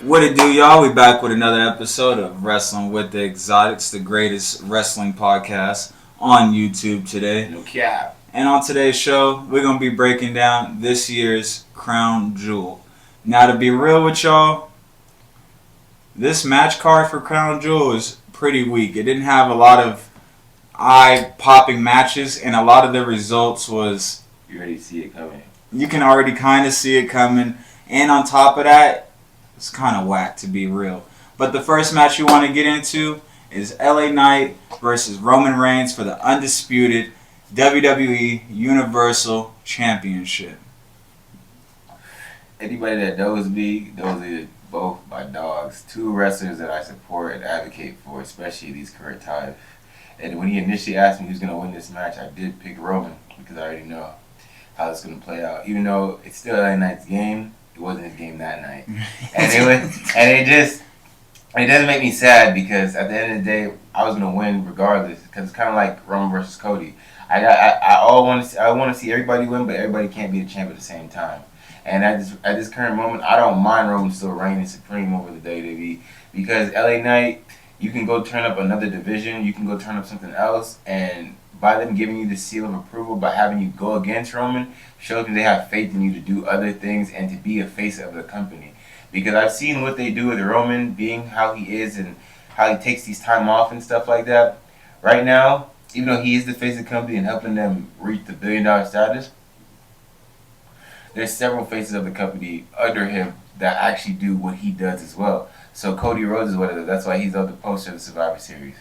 What it do, y'all? We back with another episode of Wrestling with the Exotics, the greatest wrestling podcast on YouTube today. No cap. And on today's show, we're going to be breaking down this year's Crown Jewel. Now, to be real with y'all, this match card for Crown Jewel is pretty weak. It didn't have a lot of eye-popping matches, and a lot of the results was... You already see it coming. You can already kind of see it coming. And on top of that, it's kind of whack, to be real. But the first match you want to get into is LA Knight versus Roman Reigns for the undisputed WWE Universal Championship. Anybody that knows me knows it both my dogs. Two wrestlers that I support and advocate for, especially these current times. And when he initially asked me who's going to win this match, I did pick Roman because I already know how it's going to play out. Even though it's still LA Knight's game, it wasn't his game that night. It doesn't make me sad because at the end of the day, I was gonna win regardless. Because it's kind of like Roman versus Cody. I want to see everybody win, but everybody can't be the champ at the same time. And at this current moment, I don't mind Roman still reigning supreme over the WWE because LA Knight, you can go turn up another division, you can go turn up something else, and by them giving you the seal of approval, by having you go against Roman, shows me they have faith in you to do other things and to be a face of the company. Because I've seen what they do with Roman being how he is and how he takes these time off and stuff like that. Right now, even though he is the face of the company and helping them reach the $1 billion status, there's several faces of the company under him that actually do what he does as well. So Cody Rhodes is what it is. That's why he's on the poster of the Survivor Series.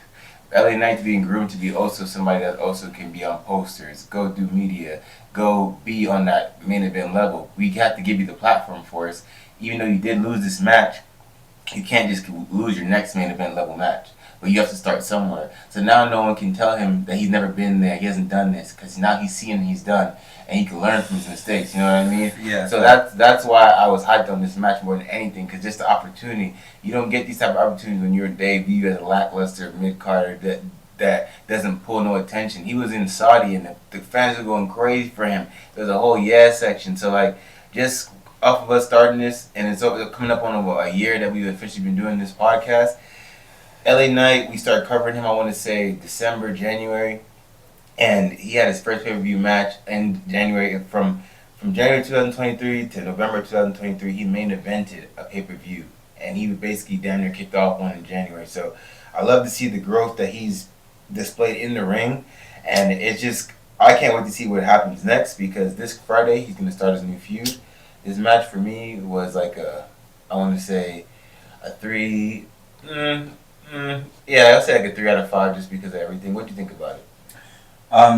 LA Knight's being groomed to be also somebody that also can be on posters, go do media, go be on that main event level. We have to give you the platform for us. Even though you did lose this match, you can't just lose your next main event level match. But you have to start somewhere. So now no one can tell him that he's never been there, he hasn't done this, because now he's seeing he's done, and he can learn from his mistakes, you know what I mean? Yeah. So that's why I was hyped on this match more than anything, because just the opportunity. You don't get these type of opportunities when you're debuted as a lackluster mid-carder that doesn't pull no attention. He was in Saudi, and the fans were going crazy for him. There's a whole section. So, like, just off of us starting this, and it's coming up on a year that we've officially been doing this podcast. LA Knight, we started covering him, I want to say, December, January. And he had his first pay-per-view match in January. From January 2023 to November 2023, he main evented a pay-per-view. And he basically damn near kicked off one in January. So I love to see the growth that he's displayed in the ring. And it's just, I can't wait to see what happens next because this Friday he's going to start his new feud. This match for me was like I want to say a 3... I'll say like a 3 out of 5 just because of everything. What do you think about it?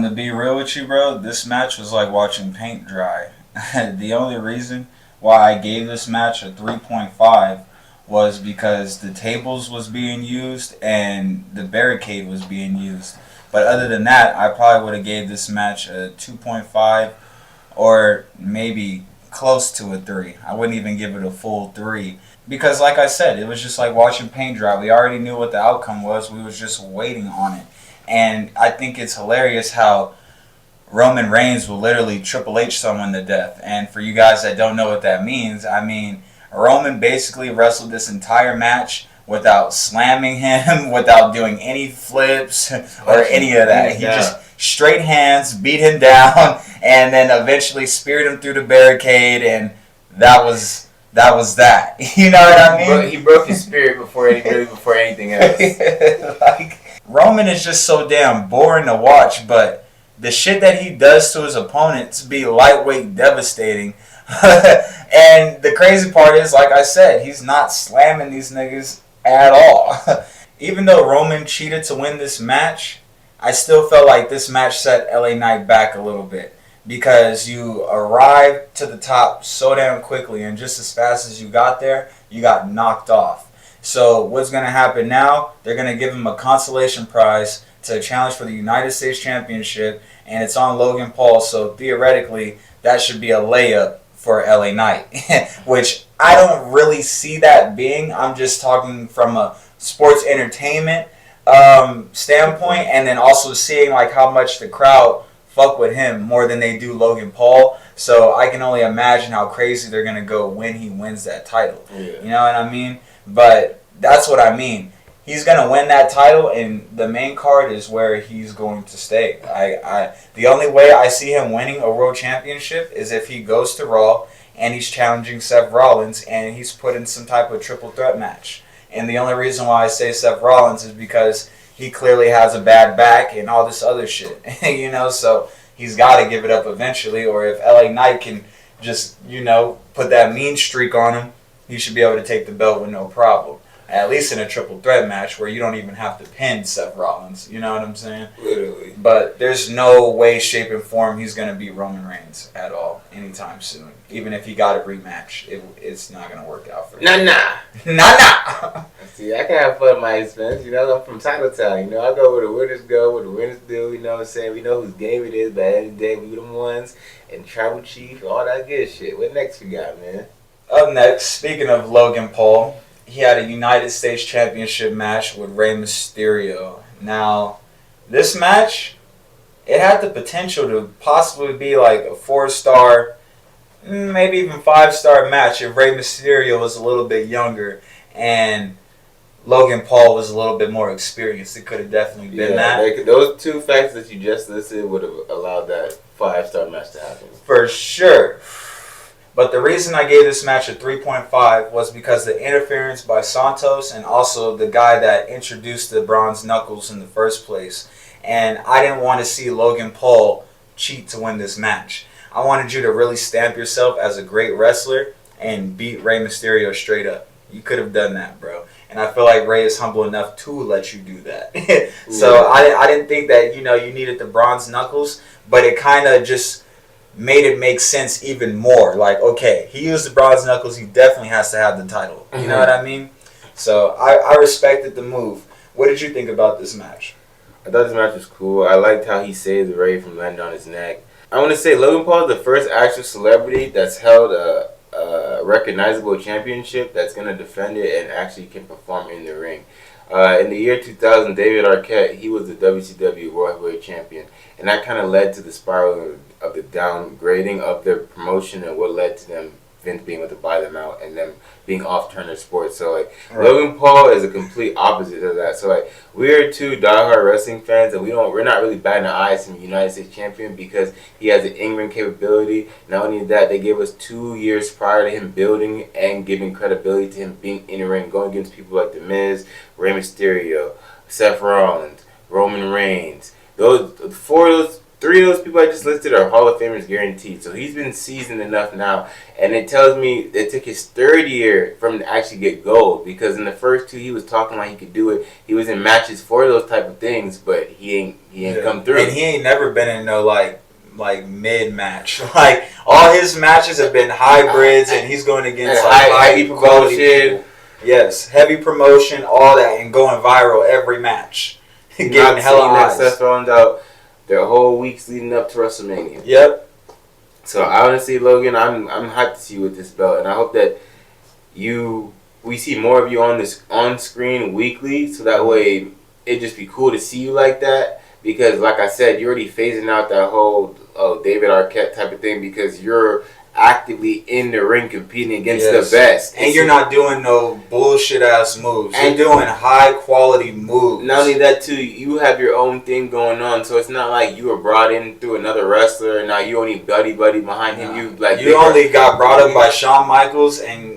To be real with you, bro, this match was like watching paint dry. The only reason why I gave this match a 3.5 was because the tables was being used and the barricade was being used. But other than that, I probably would have gave this match a 2.5 or maybe close to a 3. I wouldn't even give it a full 3. Because like I said, it was just like watching paint dry. We already knew what the outcome was. We was just waiting on it. And I think it's hilarious how Roman Reigns will literally Triple H someone to death. And for you guys that don't know what that means, I mean, Roman basically wrestled this entire match without slamming him, without doing any flips or any of that. He just straight hands, beat him down, and then eventually speared him through the barricade, and that was that. You know what I mean? He broke his spirit before anything else. Like, Roman is just so damn boring to watch, but the shit that he does to his opponents be lightweight devastating. And the crazy part is, like I said, he's not slamming these niggas at all. Even though Roman cheated to win this match, I still felt like this match set LA Knight back a little bit. Because you arrived to the top so damn quickly, and just as fast as you got there, you got knocked off. So what's going to happen now? They're going to give him a consolation prize to challenge for the United States Championship, and it's on Logan Paul. So theoretically, that should be a layup for LA Knight, which I don't really see that being. I'm just talking from a sports entertainment standpoint, and then also seeing like how much the crowd fuck with him more than they do Logan Paul. So I can only imagine how crazy they're gonna go when he wins that title. Yeah. You know what I mean? But that's what I mean. He's gonna win that title, and the main card is where he's going to stay. The only way I see him winning a world championship is if he goes to Raw and he's challenging Seth Rollins and he's put in some type of triple threat match. And the only reason why I say Seth Rollins is because he clearly has a bad back and all this other shit. You know, so he's got to give it up eventually. Or if LA Knight can just, you know, put that mean streak on him, he should be able to take the belt with no problem. At least in a triple threat match where you don't even have to pin Seth Rollins. You know what I'm saying? Literally. But there's no way, shape, and form he's going to beat Roman Reigns at all anytime soon. Even if he got a rematch, it's not going to work out for him. Nah. See, I can have fun at my expense. You know, I'm from Titletown. You know, I go where the winners go, where the winners do. You know what I'm saying? We know whose game it is, but at the end of the day, we them ones. And Tribal Chief, all that good shit. What next we got, man? Up next, speaking of Logan Paul, he had a United States Championship match with Rey Mysterio. Now, this match, it had the potential to possibly be like a 4-star, maybe even 5-star match if Rey Mysterio was a little bit younger and Logan Paul was a little bit more experienced. It could have definitely been that. Those two facts that you just listed would have allowed that 5-star match to happen. For sure. But the reason I gave this match a 3.5 was because the interference by Santos and also the guy that introduced the bronze knuckles in the first place. And I didn't want to see Logan Paul cheat to win this match. I wanted you to really stamp yourself as a great wrestler and beat Rey Mysterio straight up. You could have done that, bro. And I feel like Rey is humble enough to let you do that. So I didn't think that, you know, you needed the bronze knuckles, but it kind of just made it make sense even more. Like, okay, he used the bronze knuckles, he definitely has to have the title. You know what I mean? So I respected the move. What did you think about this match? I thought this match was cool. I liked how he saved Rey from landing on his neck. I want to say Logan Paul is the first actual celebrity that's held a recognizable championship that's going to defend it and actually can perform in the ring. In the year 2000, David Arquette, he was the WCW World Heavyweight Champion. And that kind of led to the spiral of the downgrading of their promotion and what led to them, Vince being able to buy them out and them being off Turner Sports. So, like, right. Logan Paul is a complete opposite of that. So, like, we're two diehard wrestling fans and we're not really batting an eye to the United States champion because he has an in-ring capability. Not only that, they gave us 2 years prior to him building and giving credibility to him being in the ring, going against people like The Miz, Rey Mysterio, Seth Rollins, Roman Reigns. Three of those people I just listed are Hall of Famers guaranteed. So he's been seasoned enough now. And it tells me it took his third year for him to actually get gold. Because in the first two, he was talking like he could do it. He was in matches for those type of things, but he ain't come through. And he ain't never been in no like mid-match. Like, all his matches have been hybrids, and he's going against heavy promotion. Yes, heavy promotion, all that, and going viral every match. Getting hella eyes. Seth Rollins out their whole weeks leading up to WrestleMania. Yep. So honestly, Logan, I'm hyped to see you with this belt, and I hope that we see more of you on screen weekly, so that way it'd just be cool to see you like that. Because like I said, you're already phasing out that whole David Arquette type of thing because you're actively in the ring competing against the best. And you're not doing no bullshit ass moves. And you're doing high quality moves. Not only that too, you have your own thing going on. So it's not like you were brought in through another wrestler and now you only buddy behind him. You only got brought up by Shawn Michaels and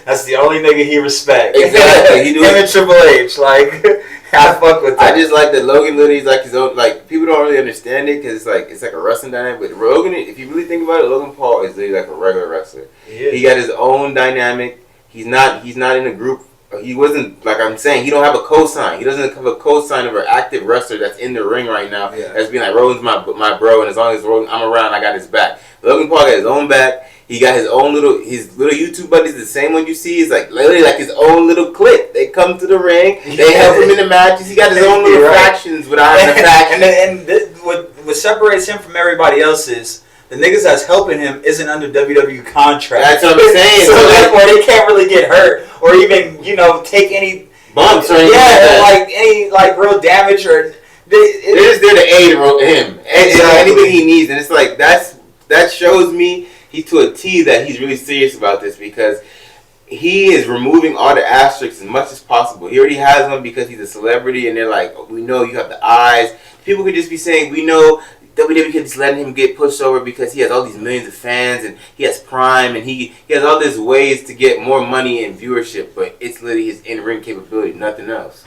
that's the only nigga he respects. Exactly. Him and Triple H. Like, I fuck with that. I just like that Logan literally is like his own. Like, people don't really understand it because it's like a wrestling dynamic. But Logan, if you really think about it, Logan Paul is literally like a regular wrestler. He got his own dynamic. He's not in a group. He wasn't, like I'm saying, he don't have a cosign. He doesn't have a cosign of an active wrestler that's in the ring right now. That's being like, Rollins my bro, and as long as I'm around, I got his back. Logan Paul got his own back. He got his little YouTube buddies, the same one you see. Is like literally like his own little clique. They come to the ring. They help him in the matches. He got his own little factions without having a faction. And what separates him from everybody else is the niggas that's helping him isn't under WWE contract. That's what I'm saying. So therefore they can't really get hurt or even take any bumps or anything. Like any real damage or. They're just there to aid him. And anything he needs, and it's like that's that shows me he's to a T that he's really serious about this because he is removing all the asterisks as much as possible. He already has them because he's a celebrity, and they're like, oh, we know you have the eyes. People could just be saying, we know WWE can just let him get pushed over because he has all these millions of fans, and he has Prime, and he has all these ways to get more money and viewership, but it's literally his in-ring capability, nothing else.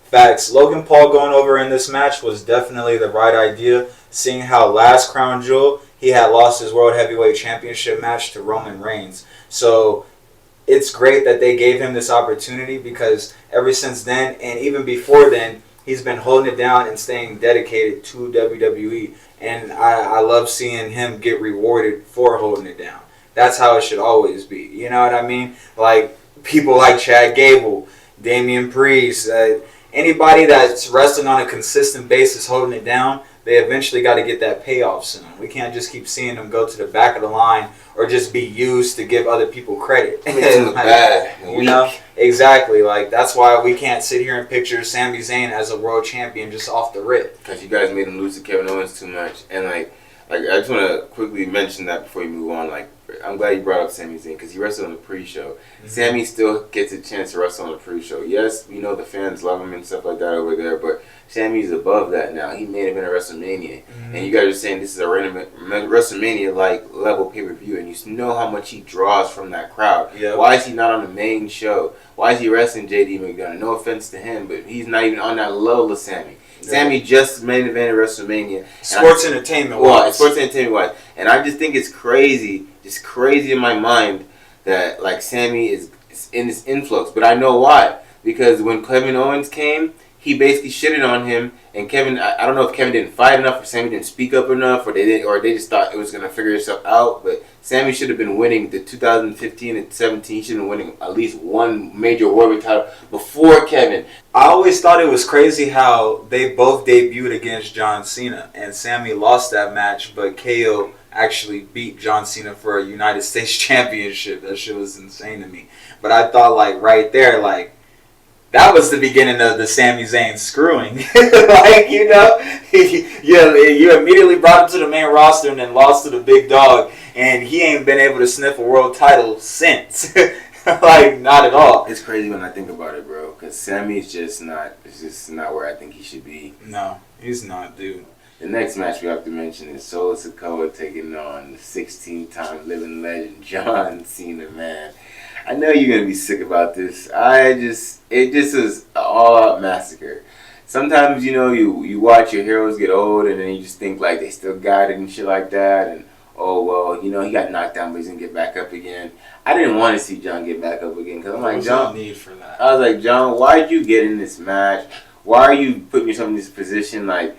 Facts. Logan Paul going over in this match was definitely the right idea, seeing how last Crown Jewel, he had lost his World Heavyweight Championship match to Roman Reigns. So it's great that they gave him this opportunity because ever since then, and even before then, he's been holding it down and staying dedicated to WWE. And I love seeing him get rewarded for holding it down. That's how it should always be. You know what I mean? Like people like Chad Gable, Damian Priest, anybody that's wrestling on a consistent basis holding it down, they eventually got to get that payoff soon. We can't just keep seeing them go to the back of the line or just be used to give other people credit. You know? Exactly. Like, that's why we can't sit here and picture Sami Zayn as a world champion just off the rip. Because you guys made him lose to Kevin Owens too much. And, like I just want to quickly mention that before you move on. Like, I'm glad you brought up Sami Zayn because he wrestled on the pre-show. Mm-hmm. Sami still gets a chance to wrestle on the pre-show. Yes, we know the fans love him and stuff like that over there, but Sami's above that now. He made him in a WrestleMania. Mm-hmm. And you guys are saying this is a WrestleMania-like level pay-per-view, and you know how much he draws from that crowd. Yep. Why is he not on the main show? Why is he wrestling JD McDonough? No offense to him, but he's not even on that level of Sami. Yep. Sami just main evented WrestleMania. Sports entertainment-wise. And I just think it's crazy, just crazy in my mind that, like, Sami is in this influx. But I know why. Because when Kevin Owens came, he basically shitted on him, and Kevin, I don't know if Kevin didn't fight enough, or Sami didn't speak up enough, or they just thought it was going to figure itself out, but Sami should have been winning the 2015 and 17, he should have been winning at least one major world title before Kevin. I always thought it was crazy how they both debuted against John Cena, and Sami lost that match, but KO actually beat John Cena for a United States Championship. That shit was insane to me. But I thought, like, right there, like, that was the beginning of the Sami Zayn screwing. Like, you know, you immediately brought him to the main roster and then lost to the big dog, and he ain't been able to sniff a world title since. Like, not at all. It's crazy when I think about it, bro, because Sami's just not where I think he should be. No, he's not, dude. The next match we have to mention is Solo Sikoa taking on the 16-time living legend John Cena, man. I know you're going to be sick about this. It just is an all-out massacre. Sometimes, you know, you watch your heroes get old and then you just think, like, they still got it and shit like that. And, oh, well, you know, he got knocked down, but he's going to get back up again. I didn't want to see John get back up again because I'm like, John, no need for that. I was like, John, why'd you get in this match? Why are you putting yourself in this position? Like,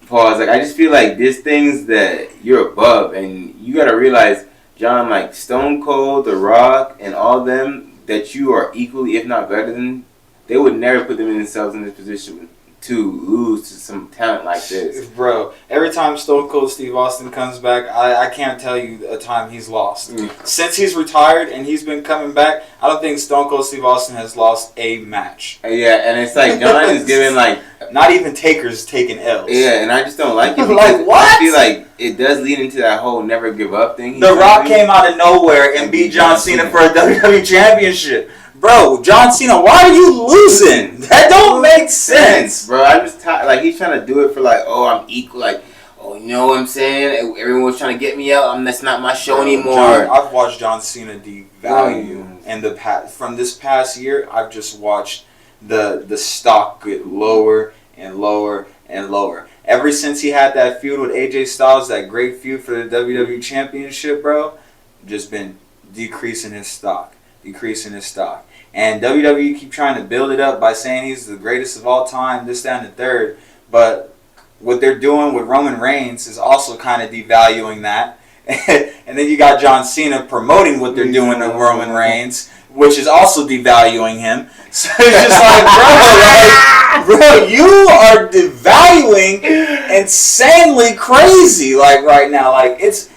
Paul, I was like, I just feel like there's things that you're above, and you got to realize, John, like Stone Cold, The Rock, and all them, that you are equally, if not better than, they would never put themselves in this position to lose to some talent like this. Bro, every time Stone Cold Steve Austin comes back, I can't tell you a time he's lost. Since he's retired and he's been coming back, I don't think Stone Cold Steve Austin has lost a match. Yeah, and it's like John is giving like... Not even Taker's taking L's. Yeah, and I just don't like it. Like, what? I feel like it does lead into that whole never give up thing. The Rock came out of nowhere and beat John Cena for a WWE Championship. Bro, John Cena, why are you losing? That don't make sense. Bro, I'm just tired. Like, he's trying to do it for, like, oh, I'm equal. Like, oh, you know what I'm saying? Everyone was trying to get me out. That's not my show anymore. I've watched John Cena devalue. And from this past year, I've just watched the stock get lower and lower and lower. Ever since he had that feud with AJ Styles, that great feud for the WWE Championship, bro, just been decreasing his stock. And WWE keep trying to build it up by saying he's the greatest of all time, this, that, and the third. But what they're doing with Roman Reigns is also kind of devaluing that. And then you got John Cena promoting what they're doing to Roman Reigns, which is also devaluing him. So it's just like, bro, you are devaluing insanely crazy, like, right now. Like, it's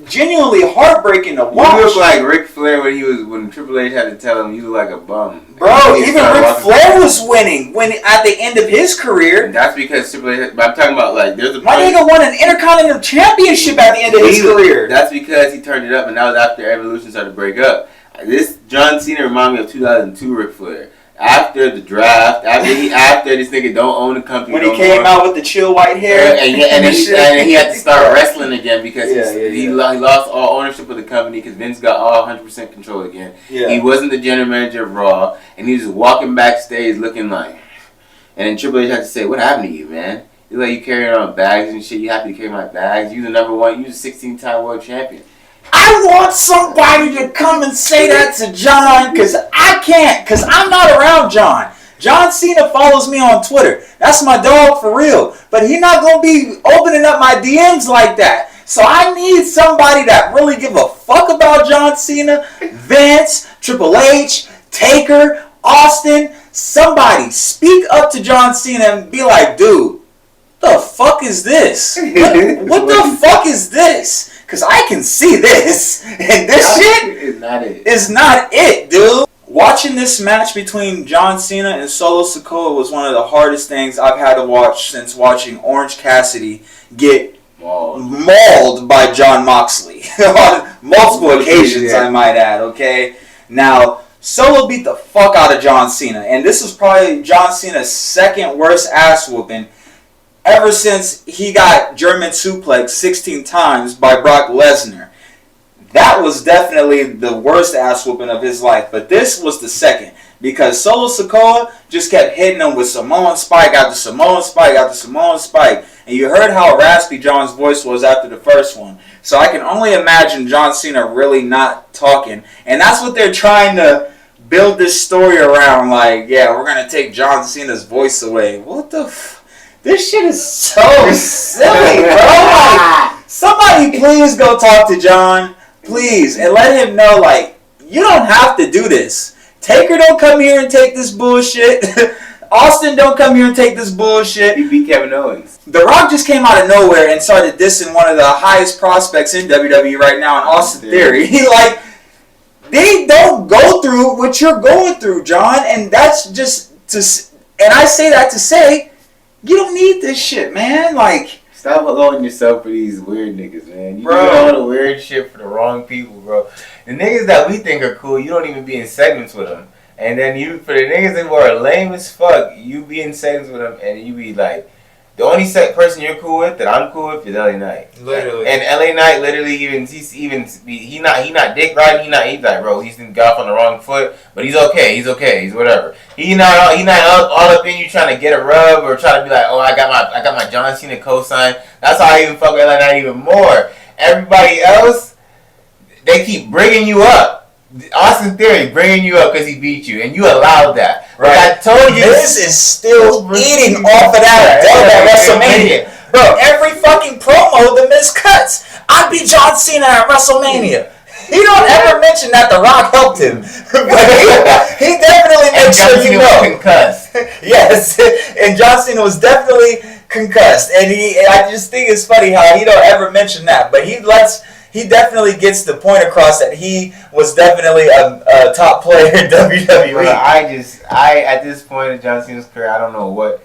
genuinely heartbreaking to watch. You look like Ric Flair Flair when Triple H had to tell him you look like a bum. Bro, even Ric Flair was winning when at the end of his career. And that's because Triple H. But I'm talking about like there's a. My nigga won an Intercontinental Championship at the end of his career. That's because he turned it up, and that was after Evolution started to break up. This John Cena reminded me of 2002 Ric Flair. After the draft, after this nigga don't own the company when he came out with the chill white hair, and then he had to start wrestling again because he lost all ownership of the company because Vince got all 100% control again. Yeah. He wasn't the general manager of Raw, and he was just walking backstage looking like. And then Triple H had to say, "What happened to you, man? You like you carrying around bags and shit. You happy to carry my bags? You the number one. You the 16-time world champion." I want somebody to come and say that to John, because I can't, because I'm not around John. John Cena follows me on Twitter. That's my dog for real. But he's not going to be opening up my DMs like that. So I need somebody that really give a fuck about John Cena, Vince, Triple H, Taker, Austin. Somebody speak up to John Cena and be like, dude, the fuck is this? What the fuck is this? Because I can see this. And this shit is not it, dude. Watching this match between John Cena and Solo Sikoa was one of the hardest things I've had to watch since watching Orange Cassidy get mauled by John Moxley. On multiple occasions, I might add, okay? Now, Solo beat the fuck out of John Cena. And this was probably John Cena's second worst ass whooping ever since he got German suplex 16 times by Brock Lesnar. That was definitely the worst ass whooping of his life. But this was the second. Because Solo Sikoa just kept hitting him with Samoan Spike after Samoan Spike after Samoan Spike. And you heard how raspy John's voice was after the first one. So I can only imagine John Cena really not talking. And that's what they're trying to build this story around. Like, yeah, we're going to take John Cena's voice away. What the This shit is so silly, bro. Like, somebody please go talk to John, please, and let him know, like, you don't have to do this. Taker don't come here and take this bullshit. Austin don't come here and take this bullshit. He beat Kevin Owens. The Rock just came out of nowhere and started dissing one of the highest prospects in WWE right now in Austin Theory. He like, they don't go through what you're going through, John, and that's just to. And I say that to say, you don't need this shit, man. Like, stop allowing yourself for these weird niggas, man. You do all the weird shit for the wrong people, bro. The niggas that we think are cool, you don't even be in segments with them. And then for the niggas who are lame as fuck, you be in segments with them, and you be like, the only person you're cool with, that I'm cool with, is LA Knight. Literally. And LA Knight literally he's not dick riding. He's like, bro, he's got off on the wrong foot, but he's okay. He's whatever. He not all up in you trying to get a rub or try to be like, oh, I got my John Cena cosign. That's how I even fuck with LA Knight even more. Everybody else, they keep bringing you up. Austin Theory bringing you up because he beat you, and you allowed that. Right. Like I told you, this is still eating off of that dub at WrestleMania. Bro, every fucking promo the Miz cuts. I beat John Cena at WrestleMania. He don't ever mention that The Rock helped him. But he definitely makes sure you know. Concussed. Yes, and John Cena was definitely concussed. And I just think it's funny how he don't ever mention that. But he definitely gets the point across that he was definitely a top player in WWE. Well, I at this point in John Cena's career, I don't know what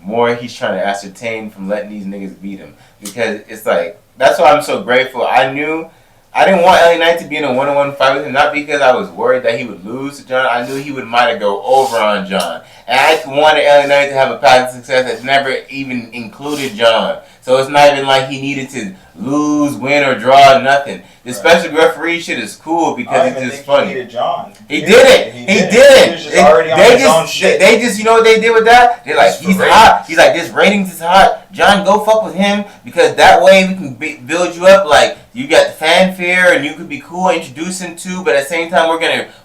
more he's trying to ascertain from letting these niggas beat him. Because it's like, that's why I'm so grateful. I didn't want LA Knight to be in a one-on-one fight with him, not because I was worried that he would lose to John. I knew he might have go over on John. And I wanted LA Knight to have a path to success that's never even included John. So it's not even like he needed to lose, win, or draw, nothing. The special referee shit is cool because it's just funny. He needed John. He didn't. He didn't. He was just already on his own shit. They just, you know what they did with that? They're like, he's hot. He's like, this ratings is hot. John, go fuck with him because that way we can build you up. Like, you got the fanfare and you could be cool, introduce him to, but at the same time, we're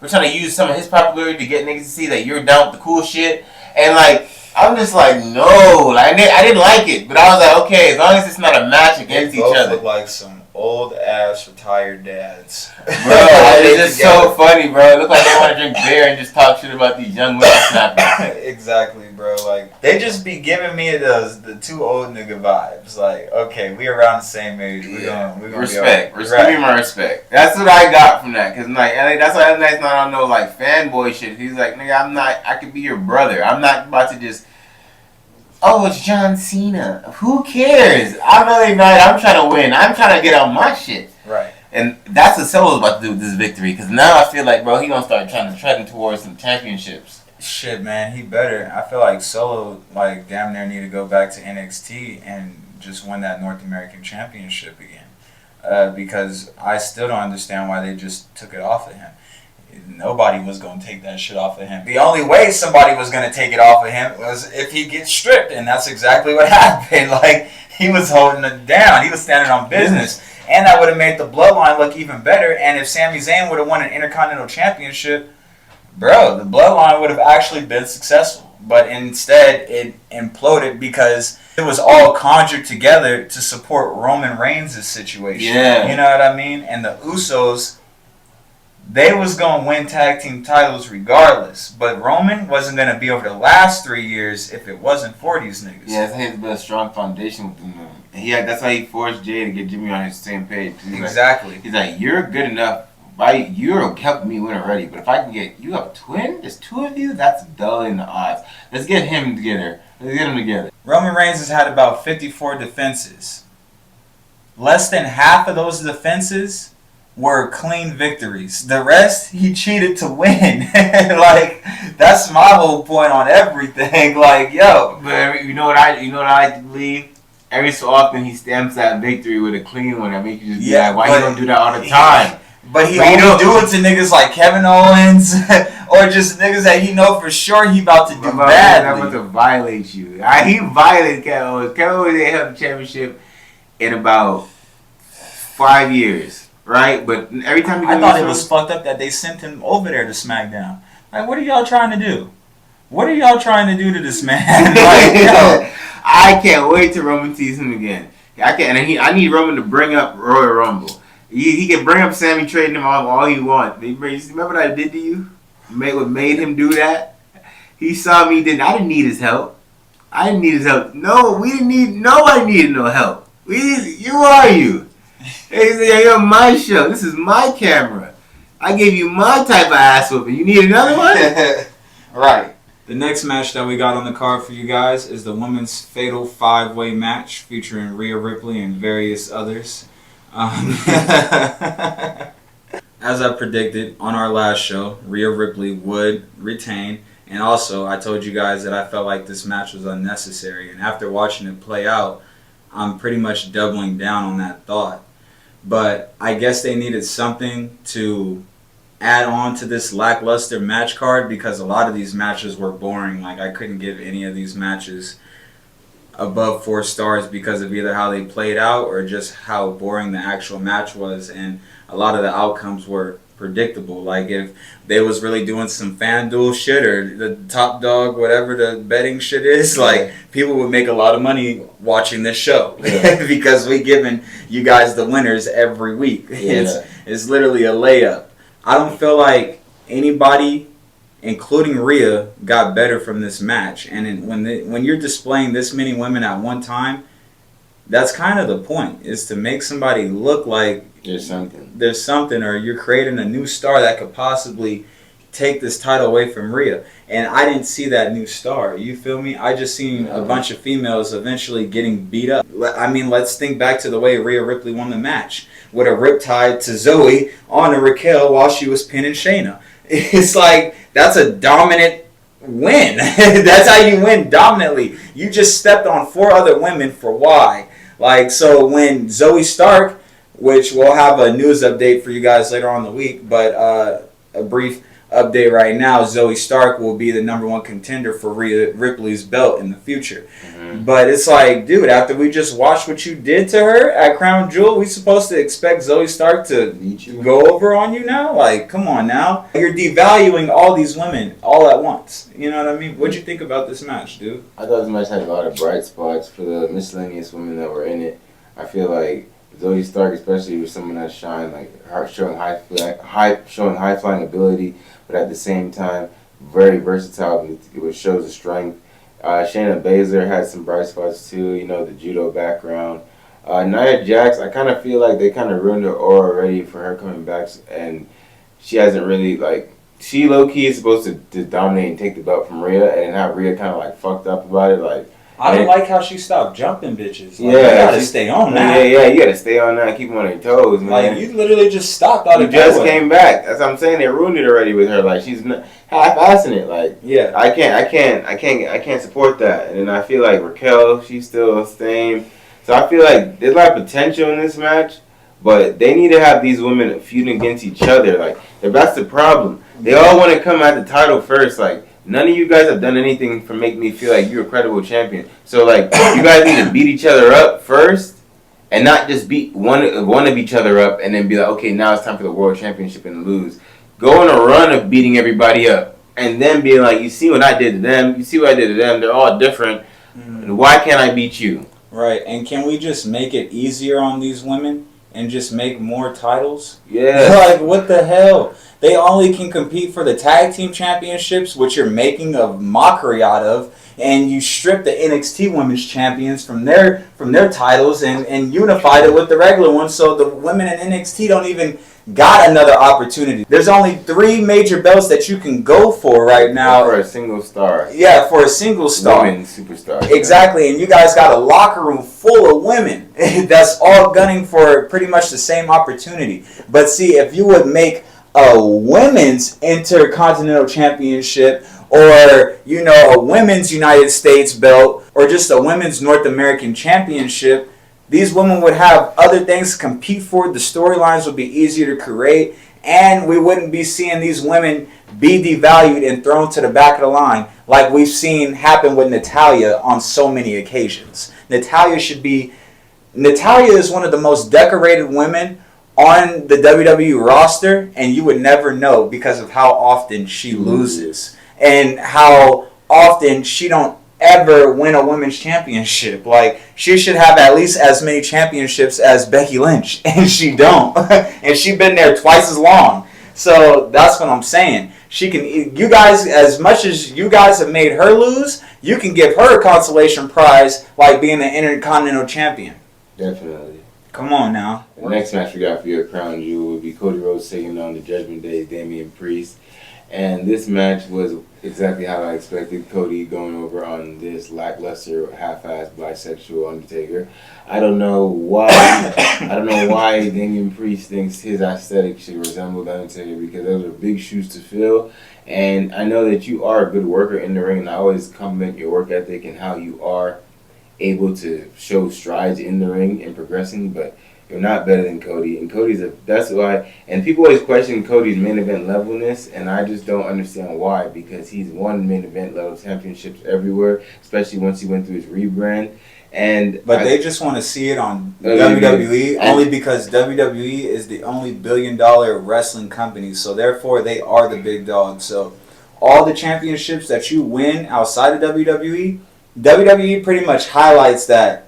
trying to use some of his popularity to get niggas to see that you're down with the cool shit. And like, I'm just like, no, like I didn't like it, but I was like, okay, as long as it's not a match against each other. Look like some old ass retired dads. Bro, it's just so funny, bro. It looks like they want to drink beer and just talk shit about these young whippersnappers. Exactly, bro. Like, they just be giving me the two old nigga vibes. Like, okay, we around the same age. We gonna respect. Give me my respect. That's what I got from that. Cause like, that's why that's not on no like fanboy shit. He's like, nigga, I'm not. I could be your brother. I'm not about to just. Oh, it's John Cena. Who cares? I'm really not. I'm trying to win. I'm trying to get on my shit. Right. And that's what Solo's about to do with this victory. Because now I feel like, bro, he gonna start trying to treading towards some championships. Shit, man, he better. I feel like Solo, like, damn near need to go back to NXT and just win that North American Championship again. Because I still don't understand why they just took it off of him. Nobody was going to take that shit off of him. The only way somebody was going to take it off of him was if he gets stripped, and that's exactly what happened. Like, he was holding it down. He was standing on business, and that would have made the Bloodline look even better. And if Sami Zayn would have won an Intercontinental Championship, bro, the Bloodline would have actually been successful. But instead, it imploded because it was all conjured together to support Roman Reigns' situation. Yeah. You know what I mean? And the Usos, they was going to win tag team titles regardless. But Roman wasn't going to be over the last 3 years if it wasn't for these niggas. Yeah, he has to build a strong foundation with them. And that's why he forced Jay to get Jimmy on his same page. Exactly. He's like, you're good enough. You're helping me win already. But if I can get you have a twin, there's two of you, that's doubling the odds. Let's get him together. Roman Reigns has had about 54 defenses. Less than half of those defenses were clean victories. The rest, he cheated to win. Like, that's my whole point on everything. Like, yo. But you know what I like to believe? Every so often he stamps that victory with a clean one. I make you just be like, why you don't do that all the time? But he only do it to niggas like Kevin Owens or just niggas that he know for sure he about to do badly. I'm about to violate you. He violated Kevin Owens. Kevin Owens ain't held the championship in about 5 years. Right, but every time I thought it was fucked up that they sent him over there to SmackDown. Like, what are y'all trying to do? What are y'all trying to do to this man? Like, yo. I can't wait to Roman tease him again. I need Roman to bring up Royal Rumble. He can bring up Sammy, trading him all he wants. Remember what I did to you? What made him do that? He saw me. I didn't need his help. No, we didn't need. Nobody needed no help. You are you. Hey, you're on my show. This is my camera. I gave you my type of ass whooping. You need another one? Right. The next match that we got on the card for you guys is the Women's Fatal 5-Way match featuring Rhea Ripley and various others. As I predicted on our last show, Rhea Ripley would retain. And also, I told you guys that I felt like this match was unnecessary. And after watching it play out, I'm pretty much doubling down on that thought. But I guess they needed something to add on to this lackluster match card because a lot of these matches were boring. Like, I couldn't give any of these matches above 4 stars because of either how they played out or just how boring the actual match was. And a lot of the outcomes were predictable. Like, if they was really doing some FanDuel shit or the Top Dog, whatever the betting shit is, like, people would make a lot of money watching this show because we giving you guys the winners every week. It's literally a layup. I don't feel like anybody, including Rhea, got better from this match. And when you're displaying this many women at one time, that's kind of the point, is to make somebody look like there's something, or you're creating a new star that could possibly take this title away from Rhea. And I didn't see that new star. You feel me? I just seen a bunch of females eventually getting beat up. I mean, let's think back to the way Rhea Ripley won the match with a riptide to Zoe on to Raquel while she was pinning Shayna. It's like, that's a dominant win. That's how you win dominantly. You just stepped on 4 other women for why? Like, so when Zoe Stark, which we'll have a news update for you guys later on in the week, but a brief update right now, Zoe Stark will be the #1 contender for Rhea Ripley's belt in the future. Mm-hmm. But it's like, dude, after we just watched what you did to her at Crown Jewel, we supposed to expect Zoe Stark to go over on you now? Like, come on now. You're devaluing all these women all at once. You know what I mean? What'd you think about this match, dude? I thought this match had a lot of bright spots for the miscellaneous women that were in it. I feel like Zoe Stark, especially with someone that's shine like her showing high flying ability, but at the same time very versatile, which shows the strength. Shayna Baszler had some bright spots too. You know, the judo background. Nia Jax, I kind of feel like they kind of ruined her aura already for her coming back, and she hasn't really like. She low key is supposed to dominate and take the belt from Rhea, and have Rhea kind of like fucked up about it, like. I don't like how she stopped jumping bitches. Like, yeah, you gotta stay on that. Yeah, you gotta stay on that and keep them on their toes, man. Like, you literally just stopped out of just came back. That's what I'm saying. They ruined it already with her. Like, she's half-assing it. Like, yeah, I can't support that. And then I feel like Raquel, she's still staying. So I feel like there's a lot of potential in this match, but they need to have these women feuding against each other. Like, that's the problem. They all want to come at the title first. Like, none of you guys have done anything for make me feel like you're a credible champion. So, like, you guys need to beat each other up first and not just beat one of each other up and then be like, okay, now it's time for the world championship and lose. Go on a run of beating everybody up and then be like, you see what I did to them, you see what I did to them, they're all different. Why can't I beat you? Right, and can we just make it easier on these women and just make more titles? Yeah. Like, what the hell? They only can compete for the tag team championships, which you're making a mockery out of, and you strip the NXT women's champions from their titles and unified it with the regular ones, so the women in NXT don't even got another opportunity. There's only 3 major belts that you can go for right now. For a single star. Yeah, for a single star. Women superstar. Exactly, and you guys got a locker room full of women that's all gunning for pretty much the same opportunity. But see, if you would make a women's intercontinental championship, or a women's United States belt, or just a women's North American championship, these women would have other things to compete for. The storylines would be easier to create, and we wouldn't be seeing these women be devalued and thrown to the back of the line like we've seen happen with Natalya on so many occasions. Natalya is one of the most decorated women on the WWE roster, and you would never know because of how often she loses and how often she don't ever win a women's championship. Like, she should have at least as many championships as Becky Lynch, and she don't. And she been there twice as long. So that's what I'm saying. You guys, as much as you guys have made her lose, you can give her a consolation prize like being the Intercontinental Champion. Definitely. Come on now. The next match we got for your crown jewel would be Cody Rhodes taking on the Judgment Day Damian Priest. And this match was exactly how I expected. Cody going over on this lackluster, half-assed bisexual Undertaker. I don't know why Damian Priest thinks his aesthetic should resemble the Undertaker, because those are big shoes to fill. And I know that you are a good worker in the ring, and I always compliment your work ethic and how you are able to show strides in the ring and progressing, but you're not better than Cody, and that's why. And people always question Cody's main event levelness, and I just don't understand why, because he's won main event level championships everywhere, especially once he went through his rebrand. But they just want to see it on WWE only because WWE is the only billion-dollar wrestling company, so therefore they are the big dog. So all the championships that you win outside of WWE pretty much highlights that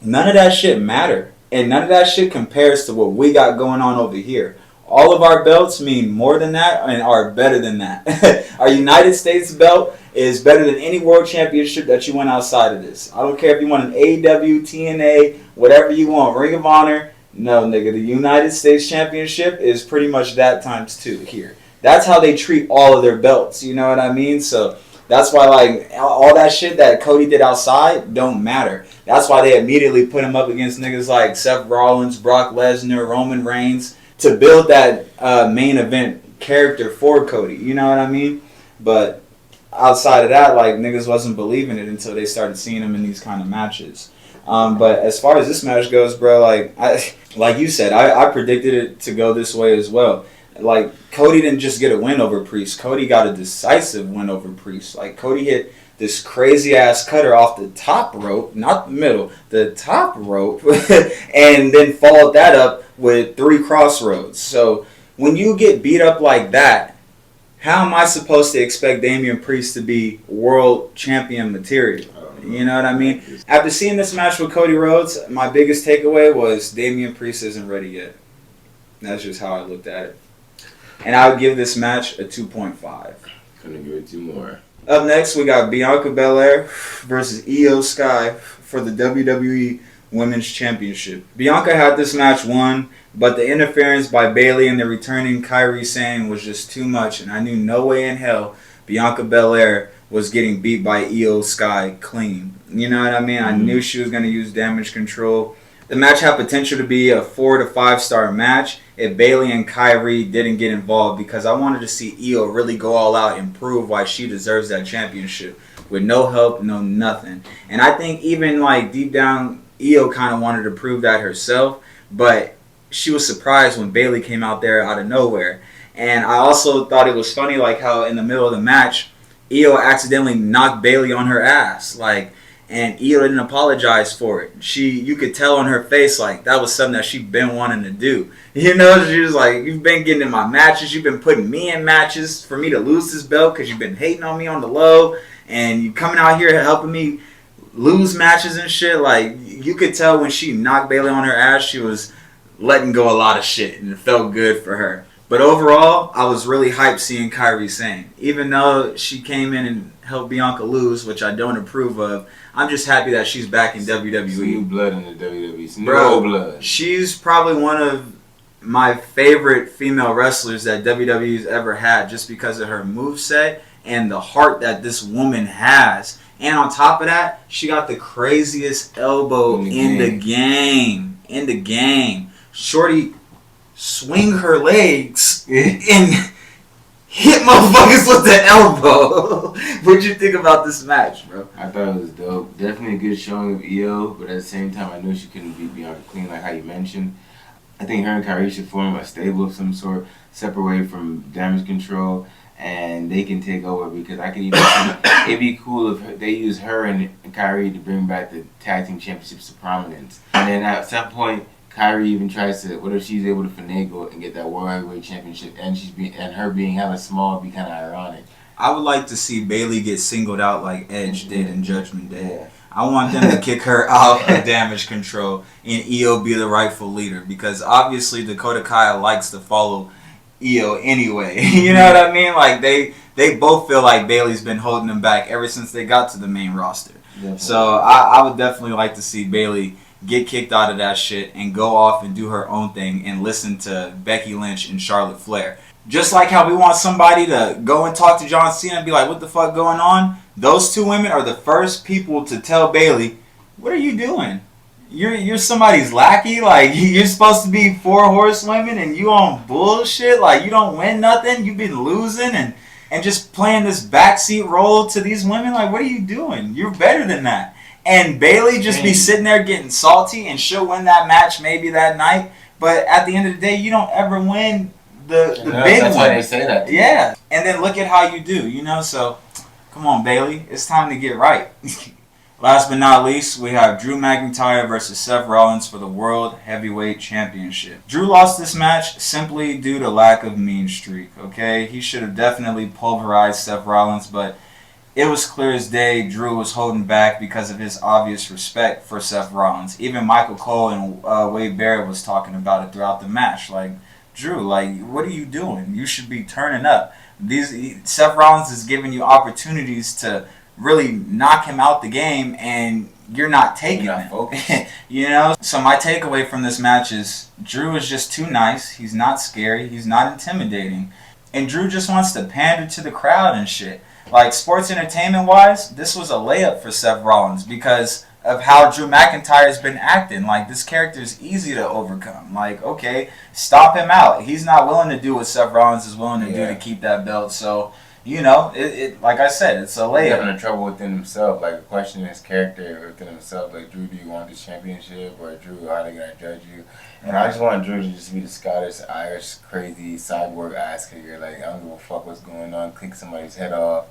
none of that shit matter. And none of that shit compares to what we got going on over here. All of our belts mean more than that and are better than that. Our United States belt is better than any world championship that you win outside of this. I don't care if you want an AEW, TNA, whatever you want, Ring of Honor. No, nigga, the United States Championship is pretty much that times 2 here. That's how they treat all of their belts, you know what I mean? So that's why, like, all that shit that Cody did outside don't matter. That's why they immediately put him up against niggas like Seth Rollins, Brock Lesnar, Roman Reigns to build that main event character for Cody. You know what I mean? But outside of that, like, niggas wasn't believing it until they started seeing him in these kind of matches. But as far as this match goes, bro, like you said, I predicted it to go this way as well. Like, Cody didn't just get a win over Priest. Cody got a decisive win over Priest. Like, Cody hit this crazy-ass cutter off the top rope, not the middle, the top rope, and then followed that up with 3 crossroads. So, when you get beat up like that, how am I supposed to expect Damian Priest to be world champion material? You know what I mean? After seeing this match with Cody Rhodes, my biggest takeaway was Damian Priest isn't ready yet. That's just how I looked at it. And I would give this match a 2.5. Couldn't give it 2 more. Up next, we got Bianca Belair versus Iyo Sky for the WWE Women's Championship. Bianca had this match won, but the interference by Bayley and the returning Kairi Sane was just too much, and I knew no way in hell Bianca Belair was getting beat by Iyo Sky clean. You know what I mean? I knew she was going to use damage control. The match had potential to be a 4 to 5 star match if Bayley and Kairi didn't get involved, because I wanted to see Iyo really go all out and prove why she deserves that championship with no help, no nothing. And I think even like deep down, Iyo kind of wanted to prove that herself, but she was surprised when Bayley came out there out of nowhere. And I also thought it was funny like how in the middle of the match, Iyo accidentally knocked Bayley on her ass. And Iyo didn't apologize for it. You could tell on her face like that was something that she'd been wanting to do. You know, she was like, you've been getting in my matches, you've been putting me in matches for me to lose this belt because you've been hating on me on the low, and you coming out here helping me lose matches and shit. Like, you could tell when she knocked Bayley on her ass, she was letting go a lot of shit, and it felt good for her. But overall, I was really hyped seeing Kairi Sane. Even though she came in and helped Bianca lose, which I don't approve of, I'm just happy that she's back in WWE. Some new blood in the WWE. Some Bro, new blood. She's probably one of my favorite female wrestlers that WWE's ever had, just because of her moveset and the heart that this woman has. And on top of that, she got the craziest elbow in the game. In the game. Shorty swing her legs and hit motherfuckers with the elbow. What'd you think about this match, bro? I thought it was dope. Definitely a good showing of Iyo, but at the same time, I knew she couldn't beat Bianca clean like how you mentioned. I think her and Kairi should form a stable of some sort, separate away from damage control, and they can take over, because I could even see it'd be cool if they use her and Kairi to bring back the tag team championships to prominence. And then at some point, Kairi even tries to, what if she's able to finagle and get that World Heavyweight Championship, and her being hella small would be kind of ironic. I would like to see Bayley get singled out like Edge did in Judgment Day. Yeah. I want them to kick her out of damage control and Iyo be the rightful leader, because obviously Dakota Kai likes to follow Iyo anyway. You know what I mean? Like they both feel like Bayley's been holding them back ever since they got to the main roster. Definitely. So I would definitely like to see Bayley get kicked out of that shit and go off and do her own thing and listen to Becky Lynch and Charlotte Flair. Just like how we want somebody to go and talk to John Cena and be like, what the fuck going on? Those two women are the first people to tell Bayley, what are you doing? You're somebody's lackey? Like, you're supposed to be 4 horsewomen and you on bullshit? Like, you don't win nothing? You've been losing and just playing this backseat role to these women? Like, what are you doing? You're better than that. And Bayley just be sitting there getting salty, and she'll win that match maybe that night. But at the end of the day, you don't ever win the big one. That's why they say that. Yeah. And then look at how you do, you know? So, come on, Bayley. It's time to get right. Last but not least, we have Drew McIntyre versus Seth Rollins for the World Heavyweight Championship. Drew lost this match simply due to lack of mean streak, okay? He should have definitely pulverized Seth Rollins, but it was clear as day Drew was holding back because of his obvious respect for Seth Rollins. Even Michael Cole and Wade Barrett was talking about it throughout the match. Like, Drew, like, what are you doing? You should be turning up. Seth Rollins is giving you opportunities to really knock him out the game, and you're not taking it. You know? So my takeaway from this match is Drew is just too nice. He's not scary. He's not intimidating. And Drew just wants to pander to the crowd and shit. Like, sports entertainment-wise, this was a layup for Seth Rollins because of how Drew McIntyre's been acting. Like, this character is easy to overcome. Like, okay, stop him out. He's not willing to do what Seth Rollins is willing to do to keep that belt. So, you know, it like I said, it's a layup. He's having trouble within himself, like questioning his character within himself. Like, Drew, do you want this championship? Or Drew, how are they going to judge you? And I just want Drew to just be the Scottish, Irish, crazy, cyborg ass kicker. Like, I don't give a fuck what's going on. Kick somebody's head off.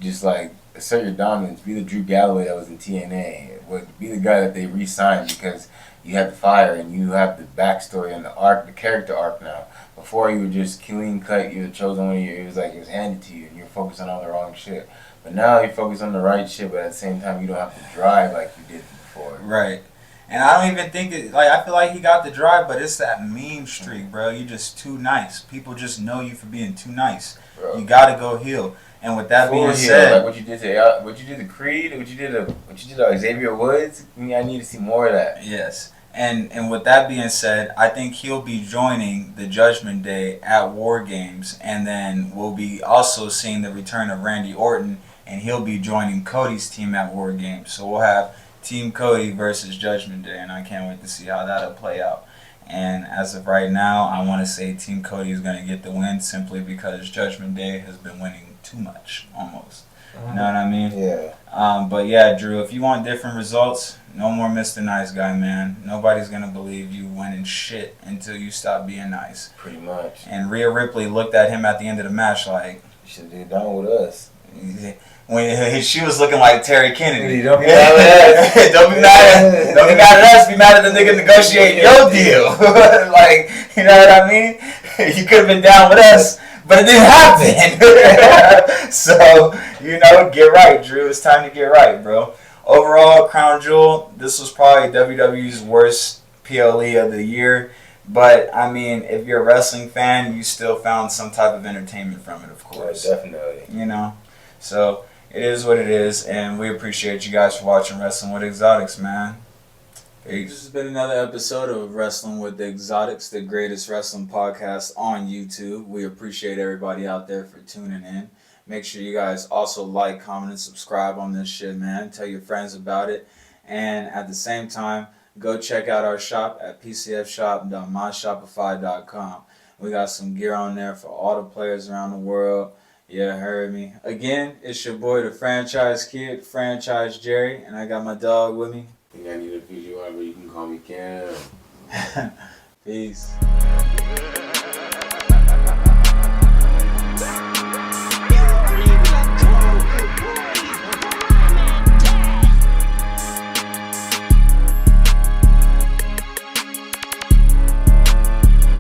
just like assert your dominance. Be the Drew Galloway that was in TNA. Be the guy that they re-signed because you have the fire and you have the backstory and the arc, the character arc now. Before you were just clean cut, you were chosen one of you. It was like it was handed to you and you're focused on all the wrong shit. But now you're focused on the right shit, but at the same time you don't have to drive like you did before. Right. And I don't even think it, like, I feel like he got the drive, but it's that mean streak, bro. You just too nice. People just know you for being too nice. Bro. You gotta go heel. And with that being said, like what you did to Creed, what you did to Xavier Woods, I need to see more of that. yes. And with that being said, I think he'll be joining the Judgment Day at War Games, and then we'll be also seeing the return of Randy Orton, and he'll be joining Cody's team at War Games. So we'll have Team Cody versus Judgment Day, and I can't wait to see how that'll play out. And as of right now, I want to say Team Cody is going to get the win simply because Judgment Day has been winning too much, almost. You know what I mean? Yeah. But yeah, Drew, if you want different results, no more Mr. Nice Guy, man. Nobody's going to believe you winning shit until you stop being nice. Pretty much. And Rhea Ripley looked at him at the end of the match like, You should be down with us. when she was looking like Terry Kennedy. Don't be mad at us. Don't be mad at us. Be mad at the nigga negotiating your deal. Like, you know what I mean? You could have been down with us, but it didn't happen. So, you know, get right, Drew. It's time to get right, bro. Overall, Crown Jewel, this was probably WWE's worst PLE of the year. But, I mean, if you're a wrestling fan, you still found some type of entertainment from it, of course. Yeah, definitely. You know? So, it is what it is, and we appreciate you guys for watching Wrestling with Exotics, man. Peace. This has been another episode of Wrestling with the Exotics, the greatest wrestling podcast on YouTube. We appreciate everybody out there for tuning in. Make sure you guys also like, comment, and subscribe on this shit, man. Tell your friends about it. And at the same time, go check out our shop at pcfshop.myshopify.com. We got some gear on there for all the players around the world. Yeah, heard me. Again, it's your boy, the Franchise Kid, Franchise Jerry, and I got my dog with me. You got any visual, you can call me Cam. Peace.